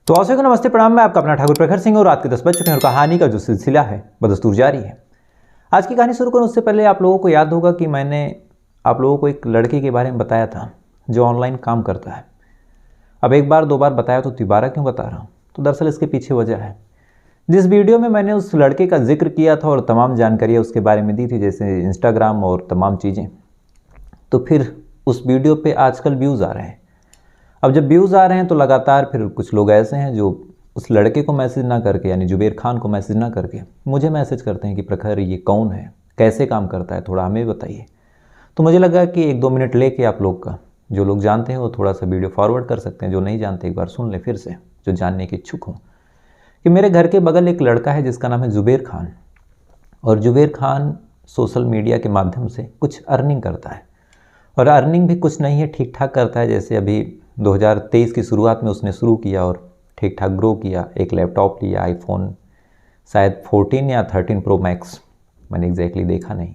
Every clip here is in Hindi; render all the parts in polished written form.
तो आप सभी को नमस्ते प्रणाम। मैं आपका अपना ठाकुर प्रखर सिंह और रात के 10 बज चुके हैं और कहानी का जो सिलसिला है बदस्तूर जारी है। आज की कहानी शुरू करूँ उससे पहले आप लोगों को याद होगा कि मैंने आप लोगों को एक लड़के के बारे में बताया था जो ऑनलाइन काम करता है। अब एक बार दो बार बताया तो दोबारा क्यों बता रहा हूँ? तो दरअसल इसके पीछे वजह है। जिस वीडियो में मैंने उस लड़के का जिक्र किया था और तमाम जानकारियाँ उसके बारे में दी थी, जैसे इंस्टाग्राम और तमाम चीज़ें, तो फिर उस वीडियो पर आजकल व्यूज़ आ रहे हैं। अब जब व्यूज़ आ रहे हैं तो लगातार फिर कुछ लोग ऐसे हैं जो उस लड़के को मैसेज ना करके, यानी जुबेर खान को मैसेज ना करके मुझे मैसेज करते हैं कि प्रखर ये कौन है, कैसे काम करता है, थोड़ा हमें बताइए। तो मुझे लगा कि एक दो मिनट लेके आप लोग का, जो लोग जानते हैं वो थोड़ा सा वीडियो फॉरवर्ड कर सकते हैं, जो नहीं जानते एक बार सुन लें फिर से, जो जानने के इच्छुक हों। कि मेरे घर के बगल एक लड़का है जिसका नाम है जुबेर खान, और जुबेर खान सोशल मीडिया के माध्यम से कुछ अर्निंग करता है, और अर्निंग भी कुछ नहीं है, ठीक ठाक करता है। जैसे अभी 2023 की शुरुआत में उसने शुरू किया और ठीक ठाक ग्रो किया। एक लैपटॉप लिया, आईफोन शायद 14 या 13 प्रो मैक्स, मैंने एग्जैक्टली देखा नहीं।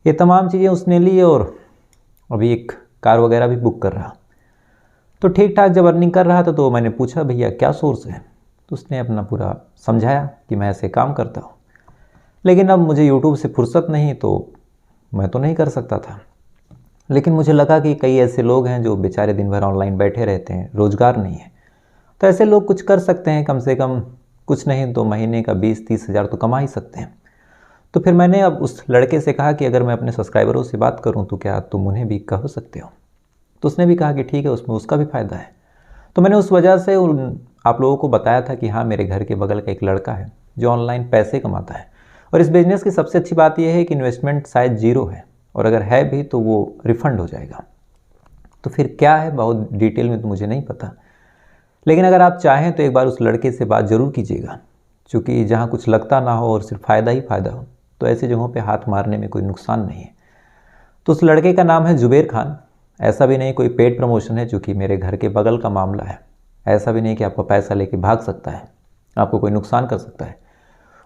ये तमाम चीज़ें उसने ली और अभी एक कार वगैरह भी बुक कर रहा। तो ठीक ठाक जब अर्निंग कर रहा था तो मैंने पूछा भैया क्या सोर्स है, तो उसने अपना पूरा समझाया कि मैं ऐसे काम करता हूँ, लेकिन अब मुझे यूट्यूब से फुर्सत नहीं तो मैं तो नहीं कर सकता था। लेकिन मुझे लगा कि कई ऐसे लोग हैं जो बेचारे दिन भर ऑनलाइन बैठे रहते हैं, रोज़गार नहीं है, तो ऐसे लोग कुछ कर सकते हैं, कम से कम कुछ नहीं तो महीने का 20-30 हज़ार तो कमा ही सकते हैं। तो फिर मैंने अब उस लड़के से कहा कि अगर मैं अपने सब्सक्राइबरों से बात करूं तो क्या तुम उन्हें भी कह सकते हो? तो उसने भी कहा कि ठीक है, उसमें उसका भी फ़ायदा है। तो मैंने उस वजह से आप लोगों को बताया था कि हाँ, मेरे घर के बगल का एक लड़का है जो ऑनलाइन पैसे कमाता है, और इस बिज़नेस की सबसे अच्छी बात यह है कि इन्वेस्टमेंट शायद ज़ीरो है, और अगर है भी तो वो रिफ़ंड हो जाएगा। तो फिर क्या है बहुत डिटेल में तो मुझे नहीं पता, लेकिन अगर आप चाहें तो एक बार उस लड़के से बात ज़रूर कीजिएगा, क्योंकि जहाँ कुछ लगता ना हो और सिर्फ फ़ायदा ही फ़ायदा हो तो ऐसी जगहों पे हाथ मारने में कोई नुकसान नहीं है। तो उस लड़के का नाम है जुबेर खान। ऐसा भी नहीं कोई पेड प्रमोशन है, चूँकि मेरे घर के बगल का मामला है। ऐसा भी नहीं कि आपका पैसा लेके भाग सकता है, आपको कोई नुकसान कर सकता है।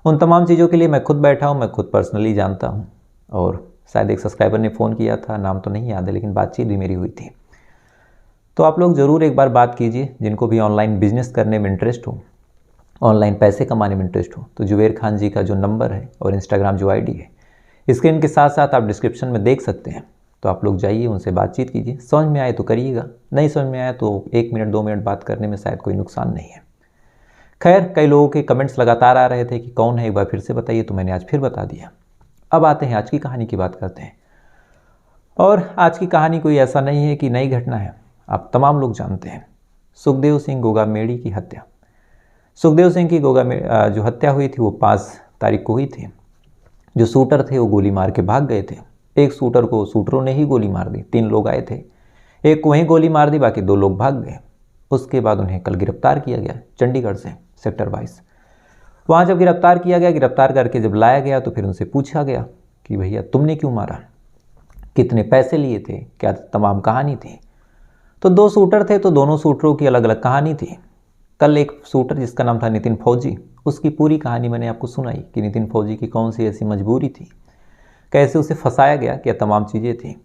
उन तमाम चीज़ों के लिए मैं खुद बैठा हूँ, मैं खुद पर्सनली जानता हूँ। और शायद एक सब्सक्राइबर ने फ़ोन किया था, नाम तो नहीं याद है, लेकिन बातचीत भी मेरी हुई थी। तो आप लोग ज़रूर एक बार बात कीजिए, जिनको भी ऑनलाइन बिजनेस करने में इंटरेस्ट हो, ऑनलाइन पैसे कमाने में इंटरेस्ट हो। तो जुबेर खान जी का जो नंबर है और इंस्टाग्राम जो आईडी है, स्क्रीन के साथ साथ आप डिस्क्रिप्शन में देख सकते हैं। तो आप लोग जाइए, उनसे बातचीत कीजिए, समझ में आए तो करिएगा, नहीं समझ में आया तो 1 मिनट 2 मिनट बात करने में शायद कोई नुकसान नहीं है। खैर, कई लोगों के कमेंट्स लगातार आ रहे थे कि कौन है, एक बार फिर से बताइए, तो मैंने आज फिर बता दिया। अब आते हैं आज की कहानी की बात करते हैं। और आज की कहानी कोई ऐसा नहीं है कि नई घटना है, आप तमाम लोग जानते हैं सुखदेव सिंह गोगामेड़ी की हत्या। सुखदेव सिंह की जो हत्या हुई थी वो 5 तारीख को हुई थी। जो शूटर थे वो गोली मार के भाग गए थे। एक शूटर को शूटरों ने ही गोली मार दी, 3 लोग आए थे, एक को वहीं गोली मार दी, बाकी 2 लोग भाग गए। उसके बाद उन्हें कल गिरफ्तार किया गया चंडीगढ़ से, सेक्टर 22। वहाँ जब गिरफ्तार किया गया, गिरफ्तार करके जब लाया गया तो फिर उनसे पूछा गया कि भैया तुमने क्यों मारा, कितने पैसे लिए थे, क्या तमाम कहानी थी। तो 2 शूटर थे तो दोनों शूटरों की अलग अलग कहानी थी। कल एक शूटर जिसका नाम था नितिन फौजी, उसकी पूरी कहानी मैंने आपको सुनाई कि नितिन फौजी की कौन सी ऐसी मजबूरी थी, कैसे उसे फंसाया गया, क्या तमाम चीज़ें थी।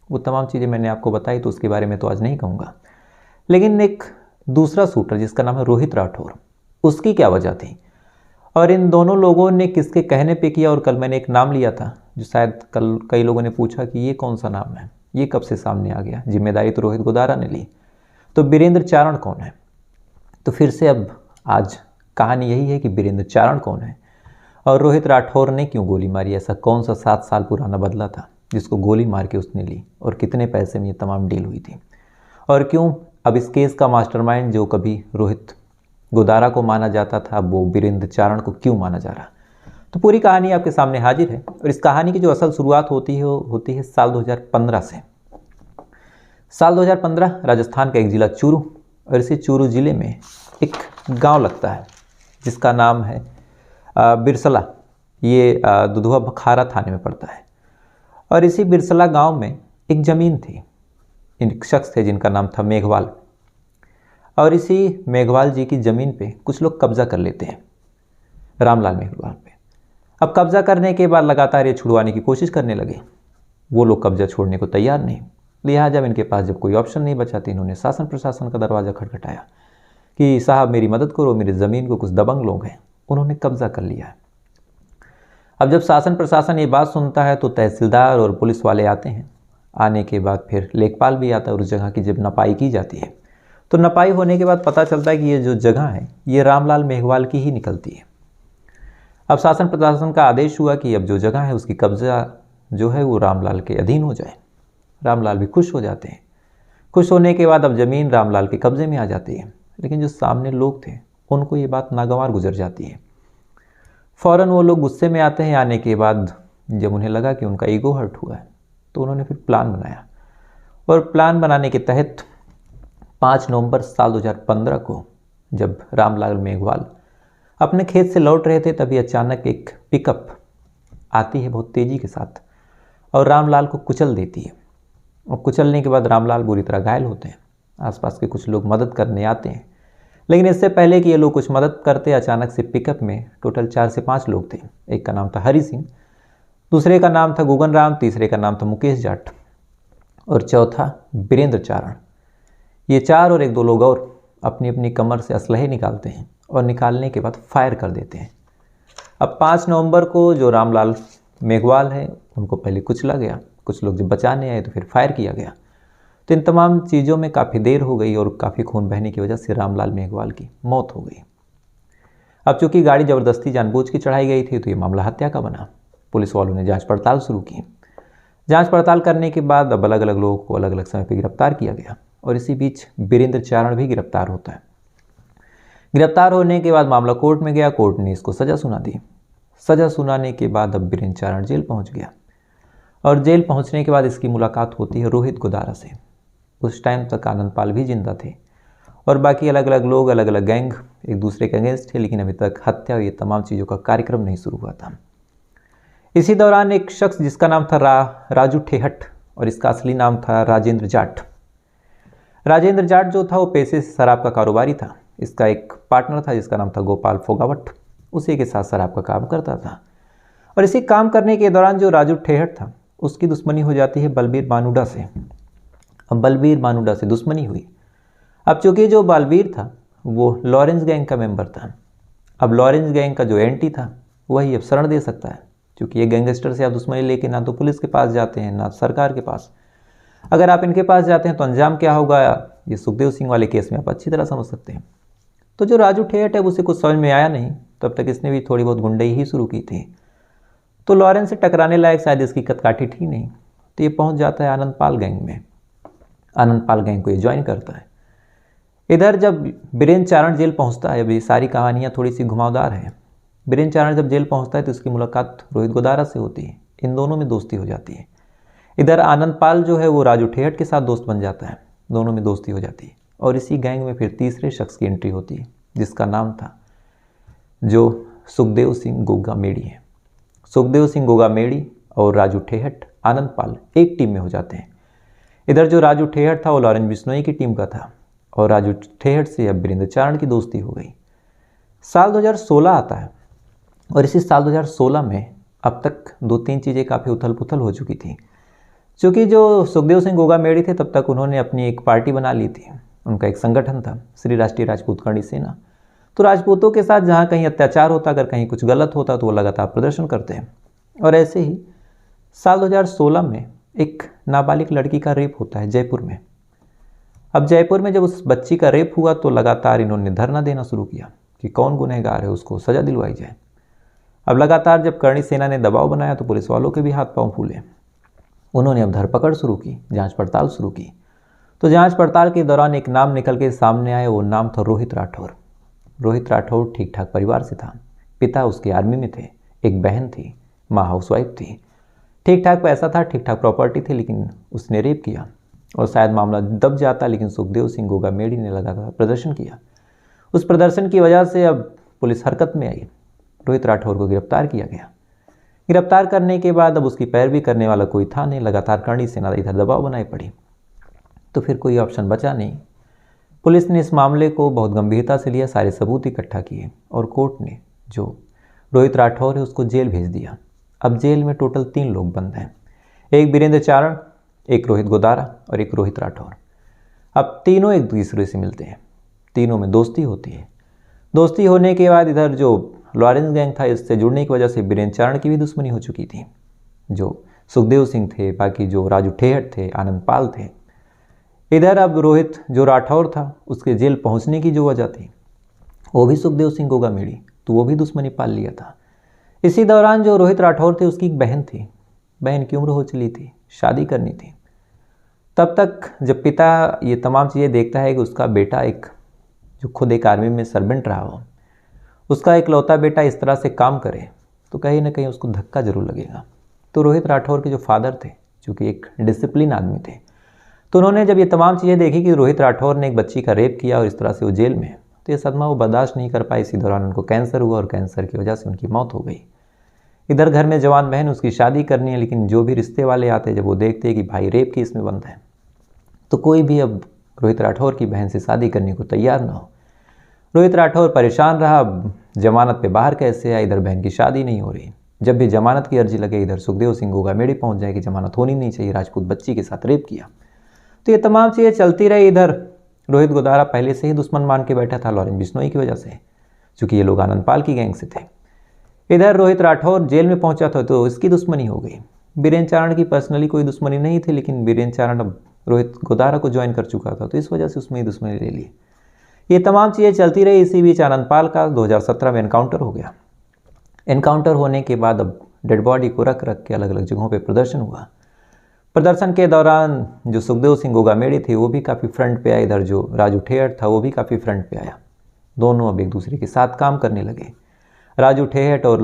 वो तमाम चीज़ें मैंने आपको बताई, तो उसके बारे में तो आज नहीं कहूँगा। लेकिन एक दूसरा शूटर जिसका नाम है रोहित राठौर, उसकी क्या वजह थी, और इन दोनों लोगों ने किसके कहने पे किया। और कल मैंने एक नाम लिया था जो शायद कल कई लोगों ने पूछा कि ये कौन सा नाम है, ये कब से सामने आ गया, जिम्मेदारी तो रोहित गोदारा ने ली। तो वीरेंद्र चारण कौन है? तो फिर से अब आज कहानी यही है कि वीरेंद्र चारण कौन है और रोहित राठौर ने क्यों गोली मारी। ऐसा कौन सा 7 साल पुराना बदला था जिसको गोली मार के उसने ली, और कितने पैसे में ये तमाम डील हुई थी, और क्यों अब इस केस का मास्टरमाइंड जो कभी रोहित गोदारा को माना जाता था वो वीरेंद्र चारण को क्यों माना जा रहा। तो पूरी कहानी आपके सामने हाजिर है। और इस कहानी की जो असल शुरुआत होती है वो होती है साल 2015 से। साल 2015 राजस्थान का एक ज़िला चूरू, और इसी चूरू ज़िले में एक गांव लगता है जिसका नाम है बिरसला। ये दुधवा बखारा थाने में पड़ता है। और इसी बिरसला गांव में एक ज़मीन थी, एक शख्स थे जिनका नाम था मेघवाल, और इसी मेघवाल जी की ज़मीन पे कुछ लोग कब्जा कर लेते हैं, रामलाल मेघवाल पे। अब कब्जा करने के बाद लगातार ये छुड़वाने की कोशिश करने लगे, वो लोग कब्जा छोड़ने को तैयार नहीं। लिहाजा इनके पास जब कोई ऑप्शन नहीं बचा तो इन्होंने शासन प्रशासन का दरवाज़ा खटखटाया कि साहब मेरी मदद करो, मेरी ज़मीन को कुछ दबंग लोग हैं, उन्होंने कब्जा कर लिया है। अब जब शासन प्रशासन ये बात सुनता है तो तहसीलदार और पुलिस वाले आते हैं। आने के बाद फिर लेखपाल भी आता है और उस जगह की जब नपाई की जाती है तो नपाई होने के बाद पता चलता है कि ये जो जगह है ये रामलाल मेघवाल की ही निकलती है। अब शासन प्रशासन का आदेश हुआ कि अब जो जगह है उसकी कब्जा जो है वो रामलाल के अधीन हो जाए। रामलाल भी खुश हो जाते हैं। खुश होने के बाद अब ज़मीन रामलाल के कब्जे में आ जाती है। लेकिन जो सामने लोग थे उनको ये बात नागवार गुजर जाती है। फ़ौरन वो लोग गुस्से में आते हैं। आने के बाद जब उन्हें लगा कि उनका ईगो हर्ट हुआ है तो उन्होंने फिर प्लान बनाया और प्लान बनाने के तहत 5 नवंबर साल 2015 को जब रामलाल मेघवाल अपने खेत से लौट रहे थे तभी अचानक एक पिकअप आती है बहुत तेज़ी के साथ और रामलाल को कुचल देती है। और कुचलने के बाद रामलाल बुरी तरह घायल होते हैं। आसपास के कुछ लोग मदद करने आते हैं, लेकिन इससे पहले कि ये लोग कुछ मदद करते अचानक से पिकअप में टोटल 4 से 5 लोग थे। एक का नाम था हरि सिंह, दूसरे का नाम था गुगन राम, तीसरे का नाम था मुकेश जाट और चौथा वीरेंद्र चारण। ये 4 और 1-2 लोग और अपनी अपनी कमर से असलहे निकालते हैं और निकालने के बाद फायर कर देते हैं। अब 5 नवंबर को जो रामलाल मेघवाल है उनको पहले कुचला गया, कुछ लोग जब बचाने आए तो फिर फायर किया गया। तो इन तमाम चीज़ों में काफ़ी देर हो गई और काफ़ी खून बहने की वजह से रामलाल मेघवाल की मौत हो गई। अब चूंकि गाड़ी ज़बरदस्ती जानबूझ के चढ़ाई गई थी तो ये मामला हत्या का बना। पुलिस वालों ने जांच पड़ताल शुरू की। जांच पड़ताल करने के बाद अब अलग अलग लोगों को अलग अलग समय पर गिरफ्तार किया गया और इसी बीच वीरेंद्र चारण भी गिरफ्तार होता है। गिरफ्तार होने के बाद मामला कोर्ट में गया। कोर्ट ने इसको सज़ा सुना दी। सज़ा सुनाने के बाद अब वीरेंद्र चारण जेल पहुंच गया और जेल पहुंचने के बाद इसकी मुलाकात होती है रोहित गोदारा से। उस टाइम तक आनंदपाल भी जिंदा थे और बाकी अलग अलग लोग, अलग अलग गैंग एक दूसरे के अगेंस्ट थे, लेकिन अभी तक हत्या और ये तमाम चीज़ों का कार्यक्रम नहीं शुरू हुआ था। इसी दौरान एक शख्स जिसका नाम था राजू ठेहट और इसका असली नाम था राजेंद्र जाट। राजेंद्र जाट जो था वो पेशे से शराब का कारोबारी था। इसका एक पार्टनर था जिसका नाम था गोपाल फोगावट, उसी के साथ शराब का काम करता था। और इसी काम करने के दौरान जो राजू ठेहट था उसकी दुश्मनी हो जाती है बलबीर मानुडा से। अब बलबीर मानुडा से दुश्मनी हुई। अब चूंकि जो बलबीर था वो लॉरेंस गैंग का मेंबर था। अब लॉरेंस गैंग का जो एंटी था वही अब शरण दे सकता है, क्योंकि ये गैंगस्टर से आप दुश्मनी लेके ना तो पुलिस के पास जाते हैं ना सरकार के पास। अगर आप इनके पास जाते हैं तो अंजाम क्या होगा ये सुखदेव सिंह वाले केस में आप अच्छी तरह समझ सकते हैं। तो जो राजू ठेहट है उसे कुछ समझ में आया नहीं, तब तक इसने भी थोड़ी बहुत गुंडई ही शुरू की थी। तो लॉरेंस से टकराने लायक शायद इसकी कदकाठी थी नहीं, तो ये पहुंच जाता है आनंदपाल गैंग में। आनंदपाल गैंग को ये ज्वाइन करता है। इधर जब वीरेंद्र चारण जेल पहुंचता है, अभी सारी कहानियाँ थोड़ी सी घुमावदार हैं। वीरेंद्र चारण जब जेल पहुंचता है तो उसकी मुलाकात रोहित गोदारा से होती है। इन दोनों में दोस्ती हो जाती है। इधर आनंदपाल जो है वो राजू ठेहट के साथ दोस्त बन जाता है, दोनों में दोस्ती हो जाती है। और इसी गैंग में फिर तीसरे शख्स की एंट्री होती है जिसका नाम था जो सुखदेव सिंह गोगा मेड़ी है। सुखदेव सिंह गोगा मेड़ी और राजू ठेहट आनंदपाल एक टीम में हो जाते हैं। इधर जो राजू ठेहट था वो लॉरेंस बिश्नोई की टीम का था और राजू ठेहट से अब वीरेंद्र चारण की दोस्ती हो गई। साल 2016 आता है और इसी साल 2016 में अब तक 2-3 चीज़ें काफ़ी उथल पुथल हो चुकी थी। क्योंकि जो सुखदेव सिंह गोगा मेड़ी थे तब तक उन्होंने अपनी एक पार्टी बना ली थी। उनका एक संगठन था श्री राष्ट्रीय राजपूत करणी सेना। तो राजपूतों के साथ जहाँ कहीं अत्याचार होता, अगर कहीं कुछ गलत होता तो वो लगातार प्रदर्शन करते हैं। और ऐसे ही साल 2016 में एक नाबालिग लड़की का रेप होता है जयपुर में। अब जयपुर में जब उस बच्ची का रेप हुआ तो लगातार इन्होंने धरना देना शुरू किया कि कौन गुनहगार है उसको सज़ा दिलवाई जाए। अब लगातार जब करणी सेना ने दबाव बनाया तो पुलिस वालों के भी हाथ पांव फूले। उन्होंने अब धरपकड़ शुरू की, जांच पड़ताल शुरू की। तो जांच पड़ताल के दौरान एक नाम निकल के सामने आया, वो नाम था रोहित राठौर। रोहित राठौर ठीक ठाक परिवार से था। पिता उसके आर्मी में थे, एक बहन थी, माँ हाउसवाइफ थी, ठीक ठाक पैसा था, ठीक ठाक प्रॉपर्टी थी, लेकिन उसने रेप किया और शायद मामला दब जाता, लेकिन सुखदेव सिंह गोगा मेड़ी ने लगातार प्रदर्शन किया। उस प्रदर्शन की वजह से अब पुलिस हरकत में आई। रोहित राठौर को गिरफ्तार किया गया। गिरफ्तार करने के बाद अब उसकी पैरवी करने वाला कोई था नहीं। लगातार करणी सेना इधर दबाव बनाई पड़ी, तो फिर कोई ऑप्शन बचा नहीं। पुलिस ने इस मामले को बहुत गंभीरता से लिया, सारे सबूत इकट्ठा किए और कोर्ट ने जो रोहित राठौर है उसको जेल भेज दिया। अब जेल में टोटल 3 लोग बंद हैं, एक वीरेंद्र चारण, एक रोहित गोदारा और एक रोहित राठौर। अब तीनों एक दूसरे से मिलते हैं तीनों में दोस्ती होती है। दोस्ती होने के बाद इधर जो लॉरेंस गैंग था, इससे जुड़ने की वजह से वीरेंद्र चारण की भी दुश्मनी हो चुकी थी। जो सुखदेव सिंह थे, बाकी जो राजू ठेहट थे, आनंद पाल थे। इधर अब रोहित जो राठौर था, उसके जेल पहुंचने की जो वजह थी वो भी सुखदेव सिंह गोगामेड़ी, तो वो भी दुश्मनी पाल लिया था। इसी दौरान जो रोहित राठौर थे, उसकी एक बहन थी। बहन की उम्र हो चली थी, शादी करनी थी। तब तक जब पिता ये तमाम चीज़ें देखता है कि उसका बेटा एक जो खुद एक आर्मी में सर्वेंट रहा हो, उसका इकलौता बेटा इस तरह से काम करे, तो कहीं ना कहीं उसको धक्का जरूर लगेगा। तो रोहित राठौर के जो फादर थे, चूँकि एक डिसिप्लिन आदमी थे, तो उन्होंने जब ये तमाम चीज़ें देखी कि रोहित राठौर ने एक बच्ची का रेप किया और इस तरह से वो जेल में, तो ये सदमा वो बर्दाश्त नहीं कर पाए। इसी दौरान उनको कैंसर हुआ और कैंसर की वजह से उनकी मौत हो गई। इधर घर में जवान बहन, उसकी शादी करनी है, लेकिन जो भी रिश्ते वाले आते, जब वो देखते हैं कि भाई रेप केस में बंद है, तो कोई भी अब रोहित राठौर की बहन से शादी करने को तैयार ना हो। रोहित राठौर परेशान रहा, अब जमानत पे बाहर कैसे आए, इधर बहन की शादी नहीं हो रही। जब भी जमानत की अर्जी लगे, इधर सुखदेव सिंह गोगामेड़ी पहुंच जाए कि जमानत होनी नहीं चाहिए, राजपूत बच्ची के साथ रेप किया। तो ये तमाम चीज़ें चलती रही। इधर रोहित गोदारा पहले से ही दुश्मन मान के बैठा था लॉरेंस बिश्नोई की वजह से, क्योंकि ये लोग आनंद पाल की गैंग से थे। इधर रोहित राठौर जेल में पहुंचा था, तो इसकी दुश्मनी हो गई। वीरेंद्र चारण की पर्सनली कोई दुश्मनी नहीं थी, लेकिन वीरेंद्र चारण अब रोहित गोदारा को ज्वाइन कर चुका था, तो इस वजह से उसमें ही दुश्मनी ले ली। ये तमाम चीज़ें चलती रही। इसी बीच आनंद पाल का 2017 में एनकाउंटर हो गया। एनकाउंटर होने के बाद अब डेड बॉडी को रख रख के अलग अलग जगहों पे प्रदर्शन हुआ। प्रदर्शन के दौरान जो सुखदेव सिंह गोगामेड़ी थे, वो भी काफ़ी फ्रंट पे आए। इधर जो राजू ठेहट था, वो भी काफ़ी फ्रंट पे आया। दोनों अब एक दूसरे के साथ काम करने लगे। राजू ठेहट और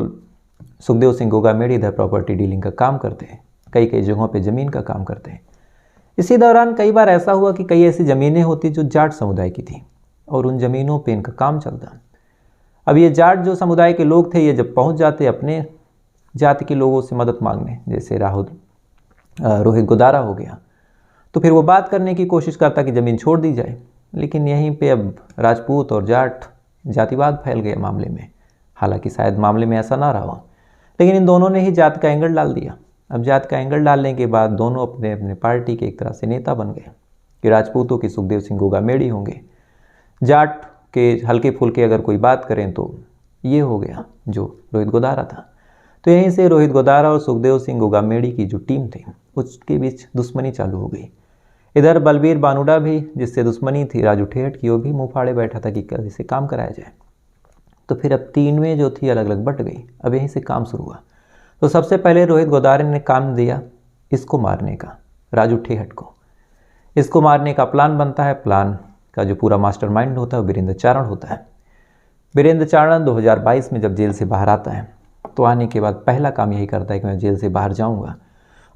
सुखदेव सिंह गोगामेड़ी इधर प्रॉपर्टी डीलिंग का काम करते हैं, कई कई जगहों पे ज़मीन का काम करते हैं। इसी दौरान कई बार ऐसा हुआ कि कई ऐसी ज़मीनें होती जो जाट समुदाय की थी, और उन ज़मीनों पे इनका काम चलता। अब ये जाट जो समुदाय के लोग थे, ये जब पहुंच जाते अपने जाति के लोगों से मदद मांगने, जैसे रोहित गोदारा हो गया, तो फिर वो बात करने की कोशिश करता कि ज़मीन छोड़ दी जाए। लेकिन यहीं पे अब राजपूत और जाट जातिवाद फैल गया मामले में। हालांकि शायद मामले में ऐसा ना रहा हो, लेकिन इन दोनों ने ही जात का एंगल डाल दिया। अब जात का एंगल डालने के बाद दोनों अपने अपने पार्टी के एक तरह से नेता बन गए कि राजपूतों के सुखदेव सिंह गोगामेड़ी होंगे, जाट के हल्के फुल्के अगर कोई बात करें तो ये हो गया जो रोहित गोदारा था। तो यहीं से रोहित गोदारा और सुखदेव सिंह गोगामेड़ी की जो टीम थी, उसके बीच दुश्मनी चालू हो गई। इधर बलबीर बानुड़ा भी, जिससे दुश्मनी थी राजू ठेहट की, वो भी मुँह फाड़े बैठा था कि कैसे काम कराया जाए। तो फिर अब तीनवें जो थी अलग अलग बट गई। अब यहीं से काम शुरू हुआ। तो सबसे पहले रोहित गोदारा ने काम दिया इसको मारने का, राजू ठेहट को। इसको मारने का प्लान बनता है। प्लान का जो पूरा मास्टरमाइंड होता है वो वीरेंद्र चारण होता है। वीरेंद्र चारण 2022 में जब जेल से बाहर आता है, तो आने के बाद पहला काम यही करता है कि मैं जेल से बाहर जाऊंगा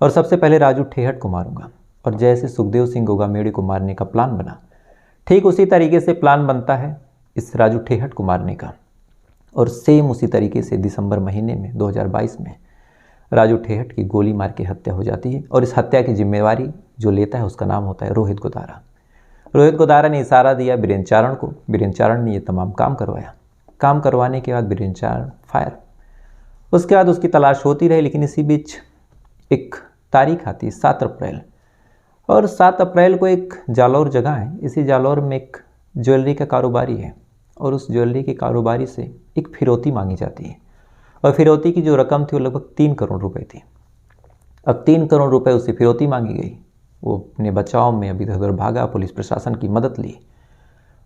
और सबसे पहले राजू ठेहट को मारूंगा। और जैसे सुखदेव सिंह गोगामेड़ी को मारने का प्लान बना, ठीक उसी तरीके से प्लान बनता है इस राजू ठेहट को मारने का। और सेम उसी तरीके से दिसंबर महीने में 2022 में राजू ठेहट की गोली मार के हत्या हो जाती है। और इस हत्या की जिम्मेवारी जो लेता है उसका नाम होता है रोहित गोदारा। रोहित गोदारा ने इशारा दिया वीरेंद्र चारण को, वीरेंद्र चारण ने ये तमाम काम करवाया। काम करवाने के बाद वीरेंद्र चारण फायर। उसके बाद उसकी तलाश होती रही, लेकिन इसी बीच एक तारीख आती है 7 अप्रैल। और 7 अप्रैल को एक जालौर जगह है, इसी जालौर में एक ज्वेलरी का कारोबारी है, और उस ज्वेलरी के कारोबारी से एक फिरौती मांगी जाती है। और फिरौती की जो रकम थी वो लगभग 3 करोड़ रुपए थी। अब 3 करोड़ रुपए उससे फिरौती मांगी गई। वो अपने बचाव में अभी इधर उधर भागा, पुलिस प्रशासन की मदद ली।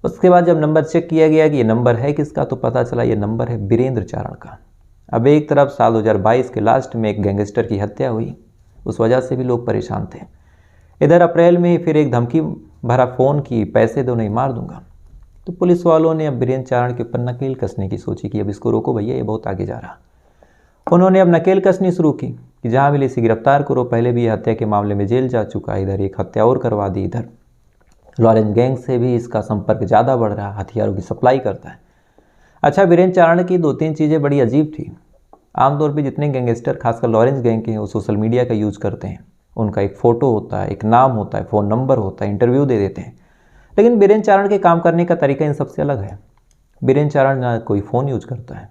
उसके बाद जब नंबर चेक किया गया कि ये नंबर है किसका, तो पता चला ये नंबर है वीरेंद्र चारण का। अब एक तरफ साल 2022 के लास्ट में एक गैंगस्टर की हत्या हुई, उस वजह से भी लोग परेशान थे। इधर अप्रैल में ही फिर एक धमकी भरा फ़ोन की, पैसे दो नहीं मार दूंगा। तो पुलिस वालों ने अब वीरेंद्र चारण के ऊपर नकेल कसने की सोची कि अब इसको रोको भैया, ये बहुत आगे जा रहा। उन्होंने अब नकेल कसनी शुरू की कि जहाँ मिले इसे गिरफ्तार करो। पहले भी हत्या के मामले में जेल जा चुका है, इधर एक हत्या और करवा दी। इधर लॉरेंस गैंग से भी इसका संपर्क ज़्यादा बढ़ रहा, हथियारों की सप्लाई करता है। अच्छा, वीरेंद्र चारण की 2-3 चीज़ें बड़ी अजीब थी। आमतौर पे जितने गैंगस्टर खासकर लॉरेंस गैंग के हैं वो सोशल मीडिया का यूज़ करते हैं। उनका एक फ़ोटो होता है, एक नाम होता है, फ़ोन नंबर होता है, इंटरव्यू दे देते हैं। लेकिन वीरेंद्र चारण के काम करने का तरीका इन सबसे अलग है। वीरेंद्र चारण ना कोई फ़ोन यूज करता है,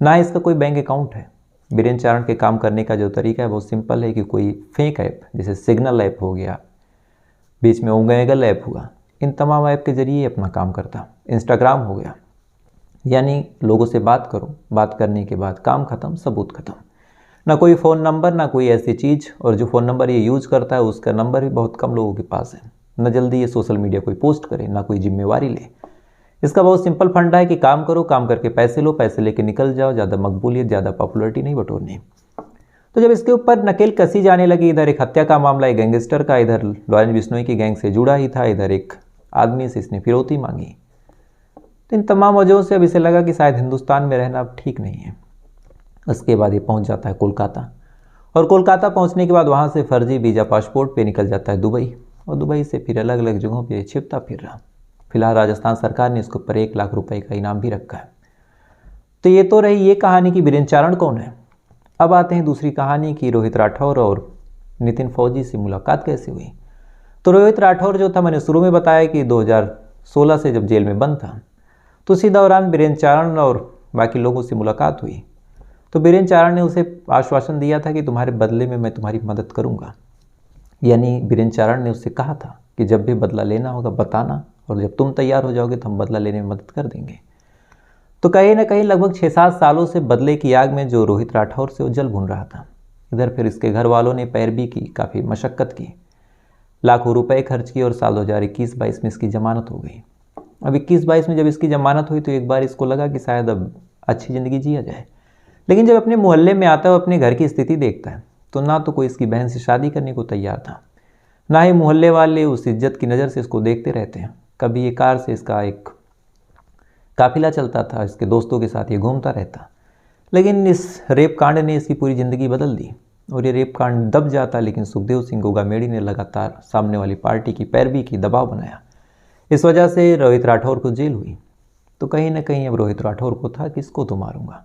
ना इसका कोई बैंक अकाउंट है। वीरेंद्र चारण के काम करने का जो तरीका है बहुत सिंपल है कि कोई फेक ऐप, जैसे सिग्नल ऐप हो गया, बीच में ओमेगल ऐप हुआ, इन तमाम ऐप के ज़रिए अपना काम करता। इंस्टाग्राम हो गया, यानी लोगों से बात करो, बात करने के बाद काम ख़त्म, सबूत ख़त्म। ना कोई फ़ोन नंबर, ना कोई ऐसी चीज़, और जो फ़ोन नंबर ये यूज़ करता है उसका नंबर भी बहुत कम लोगों के पास है। न जल्दी ये सोशल मीडिया कोई पोस्ट करे, ना कोई जिम्मेवारी ले। इसका बहुत सिंपल फंडा है कि काम करो, काम करके पैसे लो, पैसे लेके निकल जाओ। ज़्यादा मकबूलियत, ज़्यादा पॉपुलरिटी नहीं बटोरनी। तो जब इसके ऊपर नकेल कसी जाने लगी, इधर एक हत्या का मामला, एक गैंगस्टर का, इधर लॉरेंस बिश्नोई की गैंग से जुड़ा ही था, इधर एक आदमी से इसने फिरौती मांगी, तो इन तमाम वजहों से अब इसे लगा कि शायद हिंदुस्तान में रहना अब ठीक नहीं है। उसके बाद ये पहुंच जाता है कोलकाता, और कोलकाता पहुंचने के बाद वहां से फर्जी वीज़ा पासपोर्ट पे निकल जाता है दुबई, और दुबई से फिर अलग अलग जगहों पे छिपता फिर रहा। फिलहाल राजस्थान सरकार ने इसके ऊपर 1 लाख रुपए का इनाम भी रखा है। तो ये तो रही ये कहानी कि वीरेंद्र चारण कौन है। अब आते हैं दूसरी कहानी कि रोहित राठौर और नितिन फौजी से मुलाकात कैसे हुई। तो रोहित राठौर जो था, मैंने शुरू में बताया कि 2016 से जब जेल में बंद था, तो उसी दौरान वीरेंद्र चारण और बाकी लोगों से मुलाकात हुई। तो वीरेंद्र चारण ने उसे आश्वासन दिया था कि तुम्हारे बदले में मैं तुम्हारी मदद करूंगा। यानी वीरेंद्र चारण ने उससे कहा था कि जब भी बदला लेना होगा बताना, और जब तुम तैयार हो जाओगे तो हम बदला लेने में मदद कर देंगे। तो कहीं ना कहीं लगभग 6-7 सालों से बदले की आग में जो रोहित राठौर से वो जल भून रहा था। इधर फिर इसके घर वालों ने पैरवी की, काफ़ी मशक्क़त की, लाखों रुपए खर्च किए, और साल 2021-22 में इसकी जमानत हो गई। अब 21-22 में जब इसकी जमानत हुई तो एक बार इसको लगा कि शायद अब अच्छी ज़िंदगी जिया जाए। लेकिन जब अपने मोहल्ले में आता है, अपने घर की स्थिति देखता है, तो ना तो कोई इसकी बहन से शादी करने को तैयार था, ना ही मोहल्ले वाले उस इज्जत की नज़र से इसको देखते रहते हैं। कभी ये कार से इसका एक काफिला चलता था, इसके दोस्तों के साथ ये घूमता रहता। लेकिन इस रेप कांड ने इसकी पूरी ज़िंदगी बदल दी, और ये रेप कांड दब जाता, लेकिन सुखदेव सिंह गोगामेड़ी ने लगातार सामने वाली पार्टी की पैरवी की, दबाव बनाया। इस वजह से रोहित राठौर को जेल हुई। तो कहीं ना कहीं अब रोहित राठौर को था कि इसको तो मारूंगा।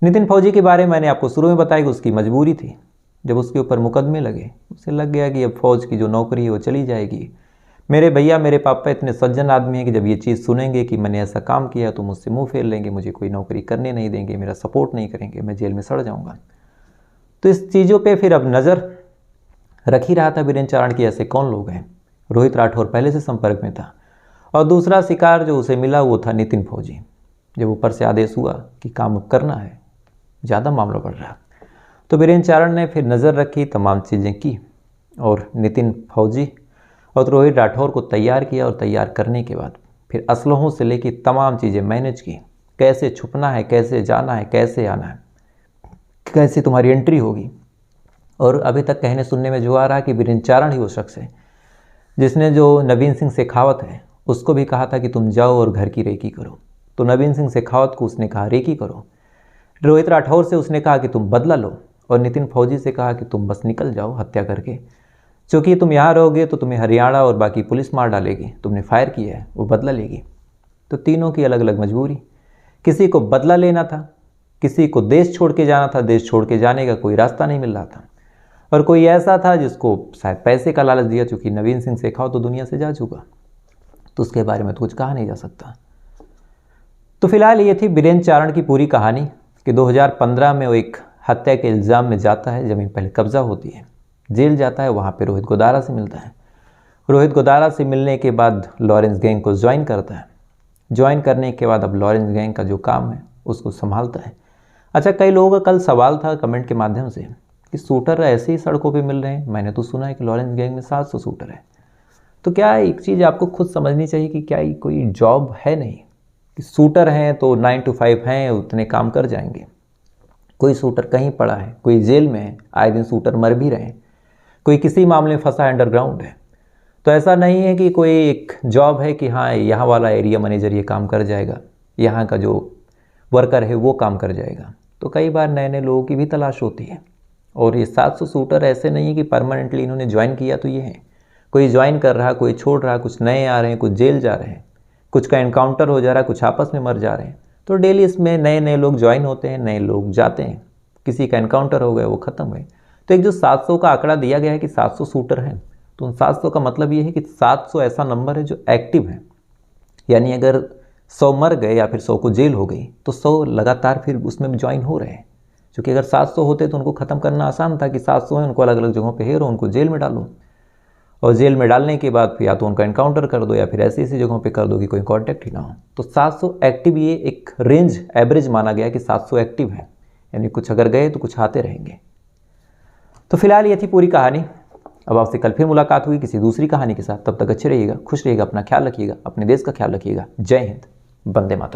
नितिन फौजी के बारे में मैंने आपको शुरू में बताया कि उसकी मजबूरी थी। जब उसके ऊपर मुकदमे लगे, उसे लग गया कि अब फौज की जो नौकरी है वो चली जाएगी। मेरे भैया, मेरे पापा इतने सज्जन आदमी हैं कि जब ये चीज़ सुनेंगे कि मैंने ऐसा काम किया तो मुझसे मुंह फेर लेंगे, मुझे कोई नौकरी करने नहीं देंगे, मेरा सपोर्ट नहीं करेंगे, मैं जेल में सड़ जाऊंगा। तो इस चीज़ों पे फिर अब नज़र रख ही रहा था वीरेंद्र चारण की ऐसे कौन लोग हैं। रोहित राठौर पहले से संपर्क में था, और दूसरा शिकार जो उसे मिला वो था नितिन फौजी। जब ऊपर से आदेश हुआ कि काम अब करना है, ज़्यादा मामला बढ़ रहा, तो वीरेंद्र चारण ने फिर नज़र रखी, तमाम चीज़ें की, और नितिन फौजी और रोहित राठौर को तैयार किया। और तैयार करने के बाद फिर असलहों से लेकर तमाम चीज़ें मैनेज की, कैसे छुपना है, कैसे जाना है, कैसे आना है, कैसे तुम्हारी एंट्री होगी। और अभी तक कहने सुनने में जो आ रहा है कि वीरेंद्र चारण ही वो शख्स है जिसने जो नवीन सिंह शेखावत है उसको भी कहा था कि तुम जाओ और घर की रेकी करो। तो नवीन सिंह शेखावत को उसने कहा रेकी करो, रोहित राठौर से उसने कहा कि तुम बदला लो, और नितिन फौजी से कहा कि तुम बस निकल जाओ हत्या करके, क्योंकि तुम यहाँ रहोगे तो तुम्हें हरियाणा और बाकी पुलिस मार डालेगी, तुमने फायर किया है, वो बदला लेगी। तो तीनों की अलग अलग मजबूरी, किसी को बदला लेना था, किसी को देश छोड़ के जाना था, देश छोड़ के जाने का कोई रास्ता नहीं मिल रहा था, और कोई ऐसा था जिसको शायद पैसे का लालच दिया, चूँकि नवीन सिंह शेखावत तो दुनिया से जा चुका, तो उसके बारे में तो कुछ कहा नहीं जा सकता। तो फिलहाल ये थी वीरेंद्र चारण की पूरी कहानी कि 2015 में वो एक हत्या के इल्ज़ाम में जाता है, ज़मीन पहले कब्जा होती है, जेल जाता है, वहाँ पे रोहित गोदारा से मिलता है। रोहित गोदारा से मिलने के बाद लॉरेंस गैंग को ज्वाइन करता है। ज्वाइन करने के बाद अब लॉरेंस गैंग का जो काम है उसको संभालता है। अच्छा, कई लोगों का कल सवाल था कमेंट के माध्यम से कि शूटर ऐसे ही सड़कों पे मिल रहे हैं। मैंने तो सुना है कि लॉरेंस गैंग में 700 शूटर है। तो क्या एक चीज़ आपको खुद समझनी चाहिए कि क्या ये कोई जॉब है नहीं कि शूटर हैं तो 9 to 5 हैं, उतने काम कर जाएंगे। कोई शूटर कहीं पड़ा है, कोई जेल में है, आए दिन शूटर मर भी रहे हैं, कोई किसी मामले में फंसा अंडरग्राउंड है। तो ऐसा नहीं है कि कोई एक जॉब है कि हाँ यहाँ वाला एरिया मैनेजर ये काम कर जाएगा, यहाँ का जो वर्कर है वो काम कर जाएगा। तो कई बार नए नए लोगों की भी तलाश होती है। और ये 700 शूटर ऐसे नहीं है कि परमानेंटली इन्होंने ज्वाइन किया तो ये है, कोई ज्वाइन कर रहा, कोई छोड़ रहा, कुछ नए आ रहे हैं, कुछ जेल जा रहे हैं, कुछ का एनकाउंटर हो जा रहा है, कुछ आपस में मर जा रहे हैं। तो डेली इसमें नए नए लोग ज्वाइन होते हैं, नए लोग जाते हैं, किसी का एनकाउंटर हो गया वो ख़त्म हुए। तो एक जो 700 का आंकड़ा दिया गया है कि 700 शूटर हैं, तो उन 700 का मतलब ये है कि 700 ऐसा नंबर है जो एक्टिव है। यानी अगर 100 मर गए या फिर 100 को जेल हो गई तो 100 लगातार फिर उसमें ज्वाइन हो रहे हैं। क्योंकि अगर 700 होते तो उनको ख़त्म करना आसान था कि 700 हैं, उनको अलग अलग जगहों पे हेरो, उनको जेल में डालो। और जेल में डालने के बाद फिर या तो उनका एनकाउंटर कर दो या फिर ऐसी ऐसी जगहों पे कर दो कि कोई कांटेक्ट ही ना हो। तो 700 एक्टिव, ये एक रेंज एवरेज माना गया कि 700 एक्टिव है, यानी कुछ अगर गए तो कुछ आते रहेंगे। तो फिलहाल ये थी पूरी कहानी। अब आपसे कल फिर मुलाकात हुई किसी दूसरी कहानी के साथ। तब तक अच्छे रहिएगा, खुश रहिएगा, अपना ख्याल रखिएगा, अपने देश का ख्याल रखिएगा। जय हिंद, वंदे मातरम।